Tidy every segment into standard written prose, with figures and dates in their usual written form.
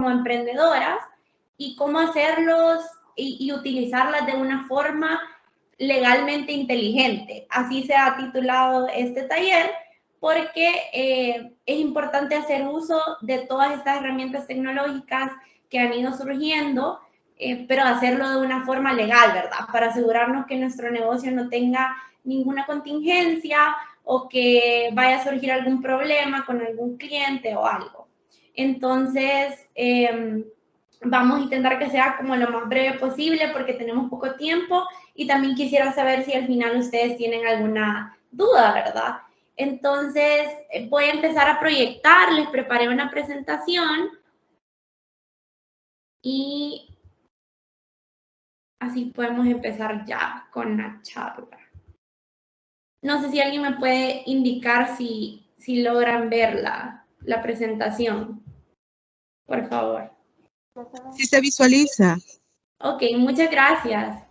como emprendedoras y cómo hacerlos y utilizarlas de una forma legalmente inteligente. Así se ha titulado este taller, porque es importante hacer uso de todas estas herramientas tecnológicas que han ido surgiendo, pero hacerlo de una forma legal, ¿verdad? Para asegurarnos que nuestro negocio no tenga ninguna contingencia o que vaya a surgir algún problema con algún cliente o algo. Entonces, vamos a intentar que sea como lo más breve posible porque tenemos poco tiempo y también quisiera saber si al final ustedes tienen alguna duda, ¿verdad? Entonces, voy a empezar a proyectar, les preparé una presentación y así podemos empezar ya con la charla. No sé si alguien me puede indicar si logran ver la presentación, por favor. Sí se visualiza. Ok, muchas gracias.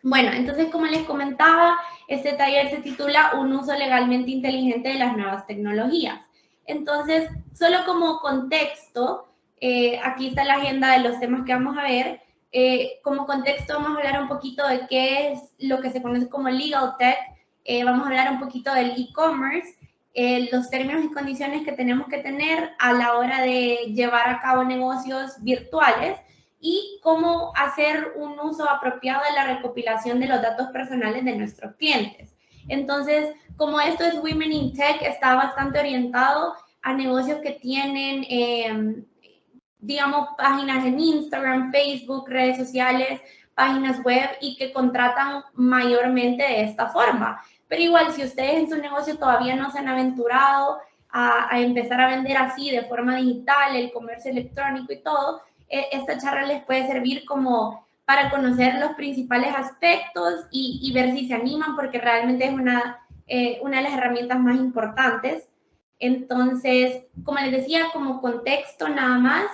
Bueno, entonces, como les comentaba, este taller se titula Un uso legalmente inteligente de las nuevas tecnologías. Entonces, solo como contexto, aquí está la agenda de los temas que vamos a ver. Como contexto, vamos a hablar un poquito de qué es lo que se conoce como Legal Tech. Vamos a hablar un poquito del e-commerce, los términos y condiciones que tenemos que tener a la hora de llevar a cabo negocios virtuales y cómo hacer un uso apropiado de la recopilación de los datos personales de nuestros clientes. Entonces, como esto es Women in Tech, está bastante orientado a negocios que tienen, digamos, páginas en Instagram, Facebook, redes sociales, páginas web y que contratan mayormente de esta forma. Pero igual, si ustedes en su negocio todavía no se han aventurado a empezar a vender así de forma digital, el comercio electrónico y todo, esta charla les puede servir como para conocer los principales aspectos y ver si se animan, porque realmente es una de las herramientas más importantes. Entonces, como les decía, como contexto nada más,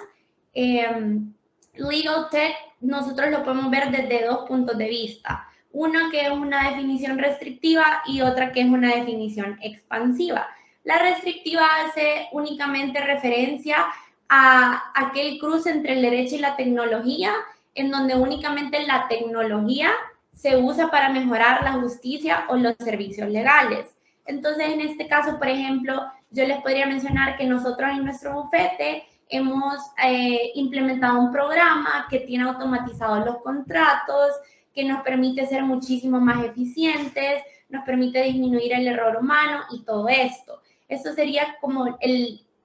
Legal Tech nosotros lo podemos ver desde dos puntos de vista. Una que es una definición restrictiva y otra que es una definición expansiva. La restrictiva hace únicamente referencia a aquel cruce entre el derecho y la tecnología, en donde únicamente la tecnología se usa para mejorar la justicia o los servicios legales. Entonces, en este caso, por ejemplo, yo les podría mencionar que nosotros en nuestro bufete hemos implementado un programa que tiene automatizados los contratos, que nos permite ser muchísimo más eficientes, nos permite disminuir el error humano y todo esto. Esto sería como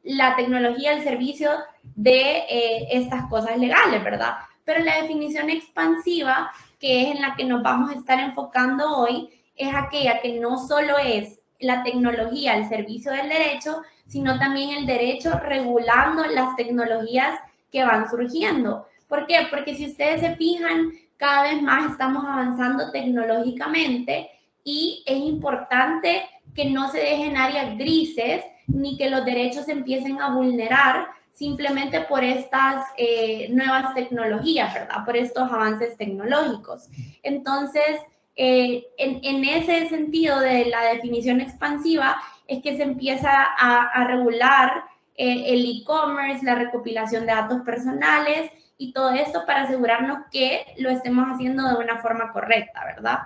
la tecnología al servicio de estas cosas legales, ¿verdad? Pero la definición expansiva, que es en la que nos vamos a estar enfocando hoy, es aquella que no solo es la tecnología al servicio del derecho, sino también el derecho regulando las tecnologías que van surgiendo. ¿Por qué? Porque si ustedes se fijan, cada vez más estamos avanzando tecnológicamente y es importante que no se dejen áreas grises ni que los derechos se empiecen a vulnerar simplemente por estas nuevas tecnologías, ¿verdad? Por estos avances tecnológicos. Entonces, en ese sentido de la definición expansiva es que se empieza a regular el e-commerce, la recopilación de datos personales y todo esto para asegurarnos que lo estemos haciendo de una forma correcta, ¿verdad?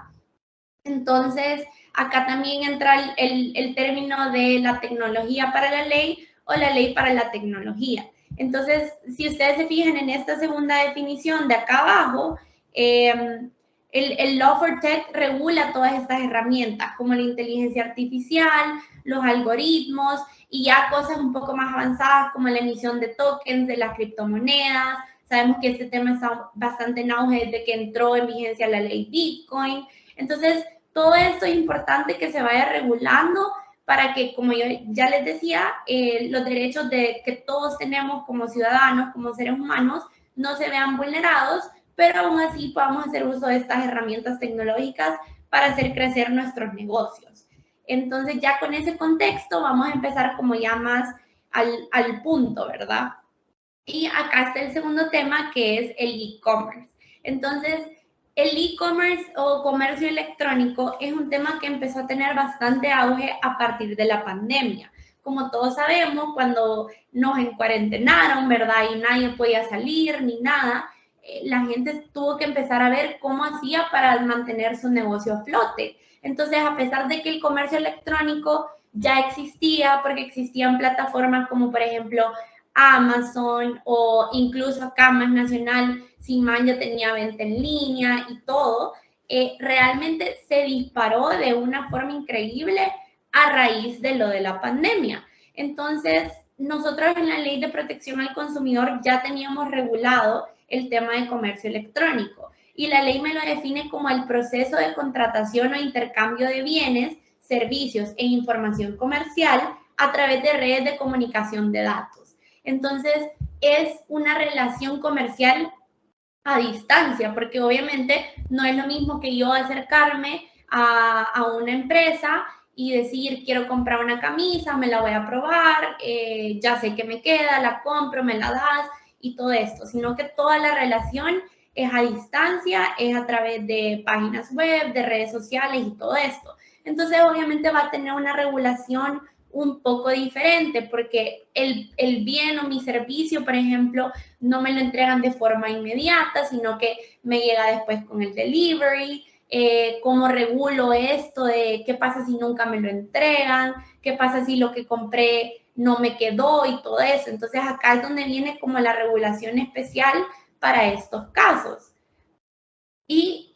Entonces, acá también entra el término de la tecnología para la ley o la ley para la tecnología. Entonces, si ustedes se fijan en esta segunda definición de acá abajo, el Law for Tech regula todas estas herramientas, como la inteligencia artificial, los algoritmos y ya cosas un poco más avanzadas como la emisión de tokens de las criptomonedas. Sabemos que este tema está bastante en auge desde que entró en vigencia la ley Bitcoin. Entonces, todo esto es importante que se vaya regulando para que, como yo ya les decía, los derechos que todos tenemos como ciudadanos, como seres humanos, no se vean vulnerados, pero aún así podamos hacer uso de estas herramientas tecnológicas para hacer crecer nuestros negocios. Entonces, ya con ese contexto, vamos a empezar como ya más al punto, ¿verdad? Y acá está el segundo tema, que es el e-commerce. Entonces, el e-commerce o comercio electrónico es un tema que empezó a tener bastante auge a partir de la pandemia. como todos sabemos, cuando nos encuarentenaron, ¿verdad? Y nadie podía salir ni nada, la gente tuvo que empezar a ver cómo hacía para mantener su negocio a flote. Entonces, a pesar de que el comercio electrónico ya existía, porque existían plataformas como, por ejemplo, Amazon o incluso acá más nacional, Simán ya tenía venta en línea y todo, realmente se disparó de una forma increíble a raíz de lo de la pandemia. Entonces, nosotros en la Ley de Protección al Consumidor ya teníamos regulado el tema de comercio electrónico y la ley me lo define como el proceso de contratación o intercambio de bienes, servicios e información comercial a través de redes de comunicación de datos. Entonces, es una relación comercial a distancia, porque obviamente no es lo mismo que yo acercarme a una empresa y decir, quiero comprar una camisa, me la voy a probar, ya sé que me queda, la compro, me la das y todo esto, sino que toda la relación es a distancia, es a través de páginas web, de redes sociales y todo esto. Entonces, obviamente va a tener una regulación un poco diferente porque el bien o mi servicio, por ejemplo, no me lo entregan de forma inmediata, sino que me llega después con el delivery. ¿Cómo regulo esto de qué pasa si nunca me lo entregan? ¿Qué pasa si lo que compré no me quedó y todo eso? Entonces acá es donde viene como la regulación especial para estos casos. Y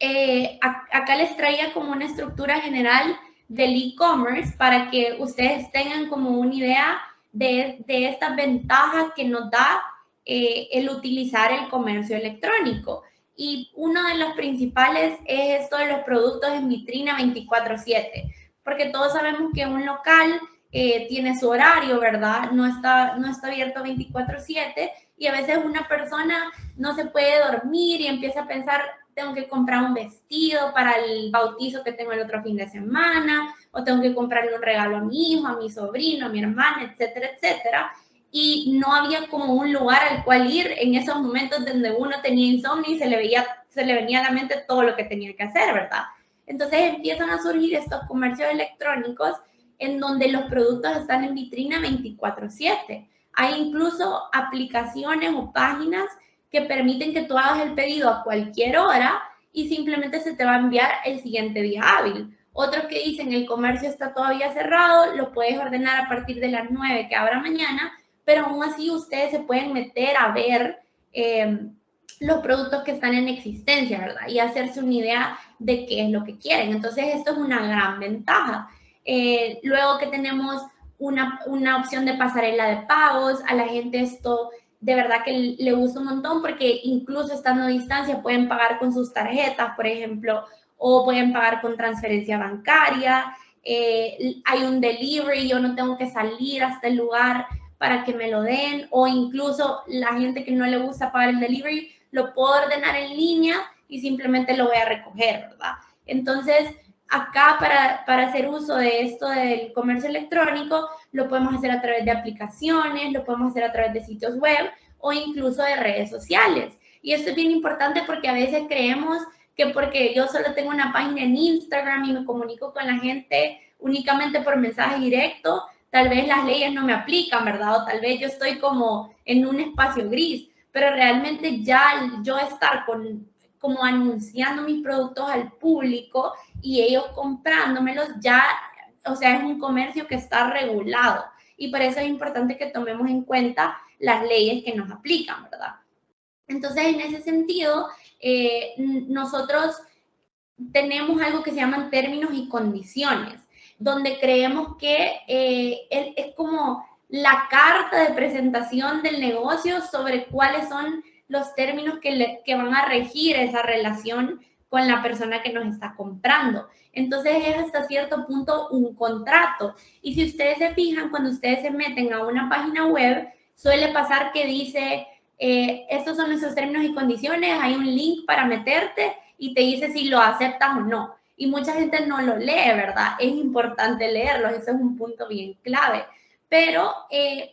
acá les traía como una estructura general del e-commerce para que ustedes tengan como una idea de estas ventajas que nos da el utilizar el comercio electrónico. Y uno de los principales es esto de los productos en vitrina 24/7, porque todos sabemos que un local tiene su horario, ¿verdad? No está abierto 24/7 y a veces una persona no se puede dormir y empieza a pensar, tengo que comprar un vestido para el bautizo que tengo el otro fin de semana, o tengo que comprarle un regalo a mi hijo, a mi sobrino, a mi hermana, etcétera, etcétera. Y no había como un lugar al cual ir en esos momentos donde uno tenía insomnio y se le venía a la mente todo lo que tenía que hacer, ¿verdad? Entonces empiezan a surgir estos comercios electrónicos en donde los productos están en vitrina 24/7. Hay incluso aplicaciones o páginas que permiten que tú hagas el pedido a cualquier hora y simplemente se te va a enviar el siguiente día hábil. Otros que dicen el comercio está todavía cerrado, lo puedes ordenar a partir de las 9 que abra mañana, pero aún así ustedes se pueden meter a ver los productos que están en existencia, ¿verdad? Y hacerse una idea de qué es lo que quieren. Entonces, esto es una gran ventaja. Luego que tenemos una opción de pasarela de pagos, a la gente esto de verdad que le gusta un montón porque incluso estando a distancia pueden pagar con sus tarjetas, por ejemplo, o pueden pagar con transferencia bancaria. Hay un delivery, yo no tengo que salir hasta el lugar para que me lo den, o incluso la gente que no le gusta pagar el delivery, lo puedo ordenar en línea y simplemente lo voy a recoger, ¿verdad? Entonces, acá para hacer uso de esto del comercio electrónico, lo podemos hacer a través de aplicaciones, lo podemos hacer a través de sitios web o incluso de redes sociales. Y esto es bien importante porque a veces creemos que porque yo solo tengo una página en Instagram y me comunico con la gente únicamente por mensaje directo, tal vez las leyes no me aplican, ¿verdad? O tal vez yo estoy como en un espacio gris, pero realmente ya yo estar como anunciando mis productos al público y ellos comprándomelos, ya, o sea, es un comercio que está regulado. Y por eso es importante que tomemos en cuenta las leyes que nos aplican, ¿verdad? Entonces, en ese sentido, nosotros tenemos algo que se llaman términos y condiciones, donde creemos que es como la carta de presentación del negocio sobre cuáles son los términos que van a regir esa relación con la persona que nos está comprando. Entonces es hasta cierto punto un contrato. Y si ustedes se fijan, cuando ustedes se meten a una página web, suele pasar que dice, estos son nuestros términos y condiciones, hay un link para meterte y te dice si lo aceptas o no. Y mucha gente no lo lee, ¿verdad? Es importante leerlo, ese es un punto bien clave. Pero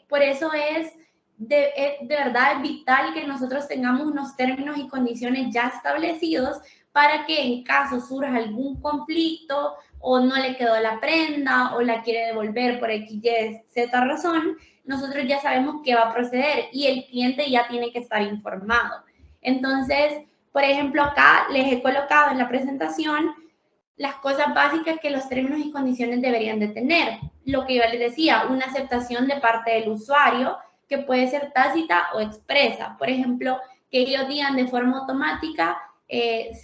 por eso es de verdad es vital que nosotros tengamos unos términos y condiciones ya establecidos para que en caso surja algún conflicto o no le quedó la prenda o la quiere devolver por X, Y, Z razón, nosotros ya sabemos qué va a proceder y el cliente ya tiene que estar informado. Entonces, por ejemplo, acá les he colocado en la presentación las cosas básicas que los términos y condiciones deberían de tener. Lo que yo les decía, una aceptación de parte del usuario que puede ser tácita o expresa. Por ejemplo, que ellos digan de forma automática,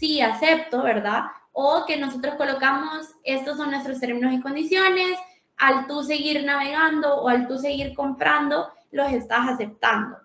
sí, acepto, ¿verdad? O que nosotros colocamos, estos son nuestros términos y condiciones, al tú seguir navegando o al tú seguir comprando, los estás aceptando.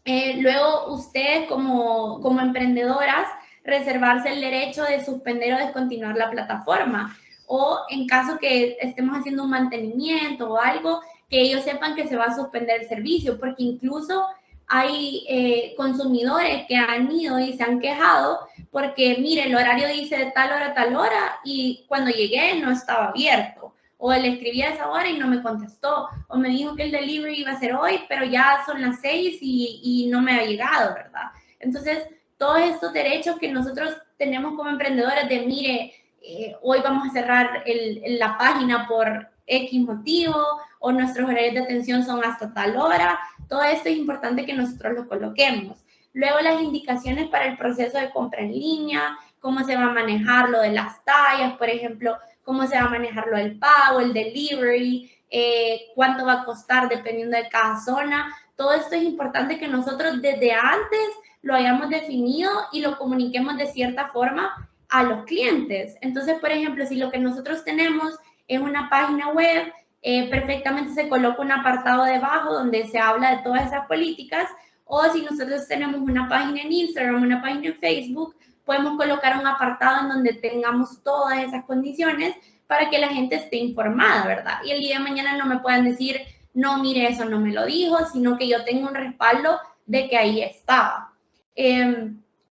Luego, ustedes como emprendedoras, reservarse el derecho de suspender o descontinuar la plataforma. O en caso que estemos haciendo un mantenimiento o algo, que ellos sepan que se va a suspender el servicio, porque incluso hay consumidores que han ido y se han quejado porque, mire, el horario dice de tal hora a tal hora y cuando llegué no estaba abierto. O le escribí a esa hora y no me contestó, o me dijo que el delivery iba a ser hoy, pero ya son las 6 y no me ha llegado, ¿verdad? Entonces, todos estos derechos que nosotros tenemos como emprendedores de, mire, hoy vamos a cerrar la página por X motivo, o nuestros horarios de atención son hasta tal hora, todo esto es importante que nosotros lo coloquemos. Luego, las indicaciones para el proceso de compra en línea, cómo se va a manejar lo de las tallas, por ejemplo, cómo se va a manejar lo del pago, el delivery, cuánto va a costar dependiendo de cada zona. Todo esto es importante que nosotros desde antes lo hayamos definido y lo comuniquemos de cierta forma a los clientes. Entonces, por ejemplo, si lo que nosotros tenemos es una página web, perfectamente se coloca un apartado debajo donde se habla de todas esas políticas, o si nosotros tenemos una página en Instagram, una página en Facebook, podemos colocar un apartado en donde tengamos todas esas condiciones para que la gente esté informada, ¿verdad? Y el día de mañana no me puedan decir, no, mire, eso no me lo dijo, sino que yo tengo un respaldo de que ahí estaba.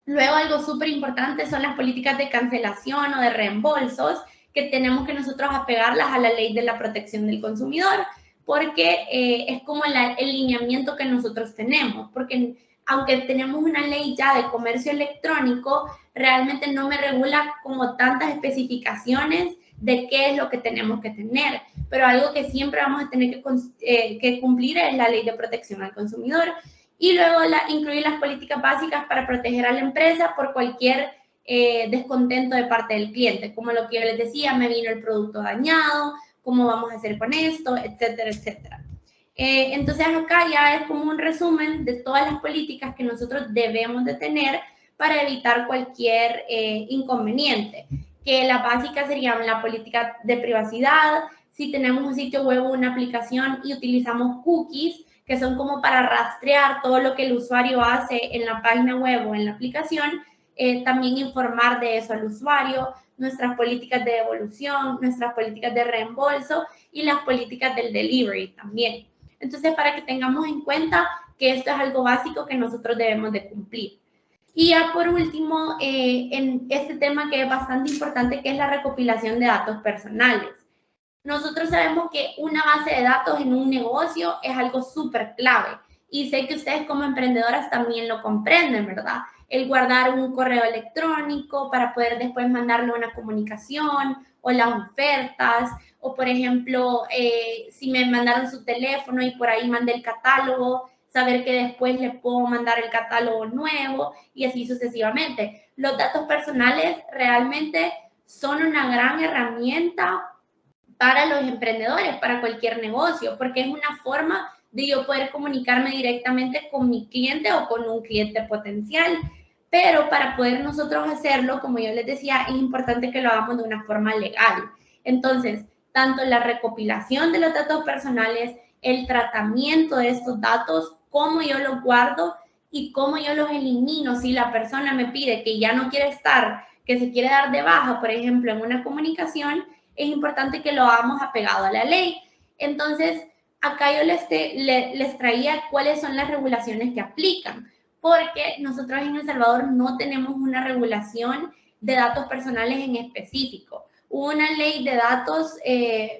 Luego, algo súper importante son las políticas de cancelación o de reembolsos, que tenemos que nosotros apegarlas a la ley de la protección del consumidor, porque es como el lineamiento que nosotros tenemos, porque aunque tenemos una ley ya de comercio electrónico, realmente no me regula como tantas especificaciones de qué es lo que tenemos que tener, pero algo que siempre vamos a tener que cumplir es la ley de protección al consumidor. Y luego incluir las políticas básicas para proteger a la empresa por cualquier descontento de parte del cliente, como lo que yo les decía, me vino el producto dañado, cómo vamos a hacer con esto, etcétera, etcétera. Entonces acá ya es como un resumen de todas las políticas que nosotros debemos de tener para evitar cualquier inconveniente, que la básica serían la política de privacidad, si tenemos un sitio web o una aplicación y utilizamos cookies, que son como para rastrear todo lo que el usuario hace en la página web o en la aplicación, también informar de eso al usuario, nuestras políticas de devolución, nuestras políticas de reembolso y las políticas del delivery también. Entonces, para que tengamos en cuenta que esto es algo básico que nosotros debemos de cumplir. Y ya por último, en este tema que es bastante importante, que es la recopilación de datos personales. Nosotros sabemos que una base de datos en un negocio es algo súper clave. Y sé que ustedes como emprendedoras también lo comprenden, ¿verdad? El guardar un correo electrónico para poder después mandarle una comunicación o las ofertas, o por ejemplo, si me mandaron su teléfono y por ahí mandé el catálogo, saber que después les puedo mandar el catálogo nuevo y así sucesivamente. Los datos personales realmente son una gran herramienta para los emprendedores, para cualquier negocio, porque es una forma de yo poder comunicarme directamente con mi cliente o con un cliente potencial. Pero para poder nosotros hacerlo, como yo les decía, es importante que lo hagamos de una forma legal. Entonces, tanto la recopilación de los datos personales, el tratamiento de estos datos, cómo yo los guardo y cómo yo los elimino si la persona me pide que ya no quiere estar, que se quiere dar de baja, por ejemplo, en una comunicación, es importante que lo hagamos apegado a la ley. Entonces, acá yo les traía cuáles son las regulaciones que aplican, porque nosotros en El Salvador no tenemos una regulación de datos personales en específico. Hubo una ley de datos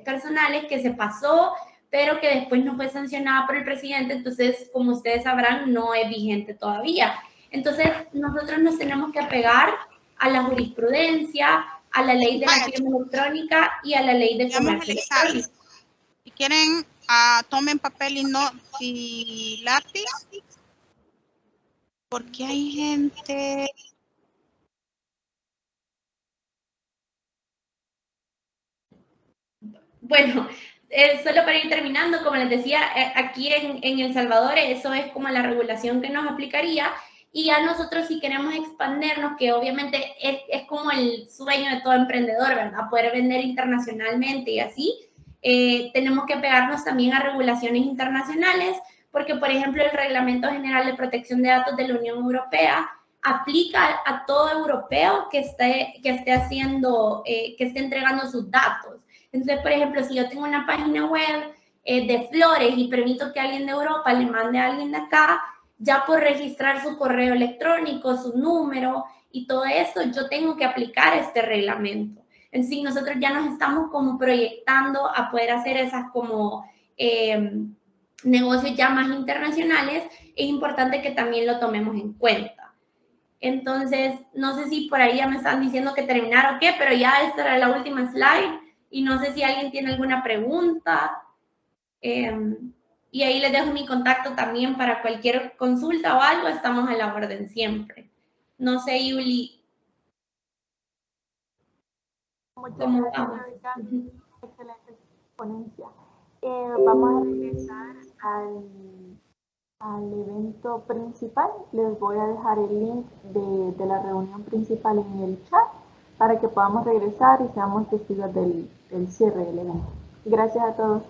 personales que se pasó, pero que después no fue sancionada por el presidente, entonces, como ustedes sabrán, no es vigente todavía. Entonces, nosotros nos tenemos que apegar a la jurisprudencia, a la ley de la firma electrónica y a la ley de Veamos comercio el examen. electrónico. Si quieren, tomen papel y lápiz. Porque hay gente... Bueno, solo para ir terminando, como les decía, aquí en El Salvador eso es como la regulación que nos aplicaría, y a nosotros si queremos expandernos, que obviamente es como el sueño de todo emprendedor, ¿verdad? Poder vender internacionalmente y así, tenemos que pegarnos también a regulaciones internacionales, porque por ejemplo el Reglamento General de Protección de Datos de la Unión Europea aplica a todo europeo que esté haciendo, que esté entregando sus datos. Entonces, por ejemplo, si yo tengo una página web de flores y permito que alguien de Europa le mande a alguien de acá, ya por registrar su correo electrónico, su número y todo eso, yo tengo que aplicar este reglamento. En sí, nosotros ya nos estamos como proyectando a poder hacer esas como negocios ya más internacionales. Es importante que también lo tomemos en cuenta. Entonces, no sé si por ahí ya me están diciendo que terminar o qué, pero ya esta era la última slide y no sé si alguien tiene alguna pregunta. Y ahí les dejo mi contacto también para cualquier consulta o algo, estamos a la orden siempre. No sé, Yuli. Muchas gracias, Rebeca. Excelente ponencia. Vamos a regresar al evento principal. Les voy a dejar el link de la reunión principal en el chat para que podamos regresar y seamos testigos del cierre del evento. Gracias a todos.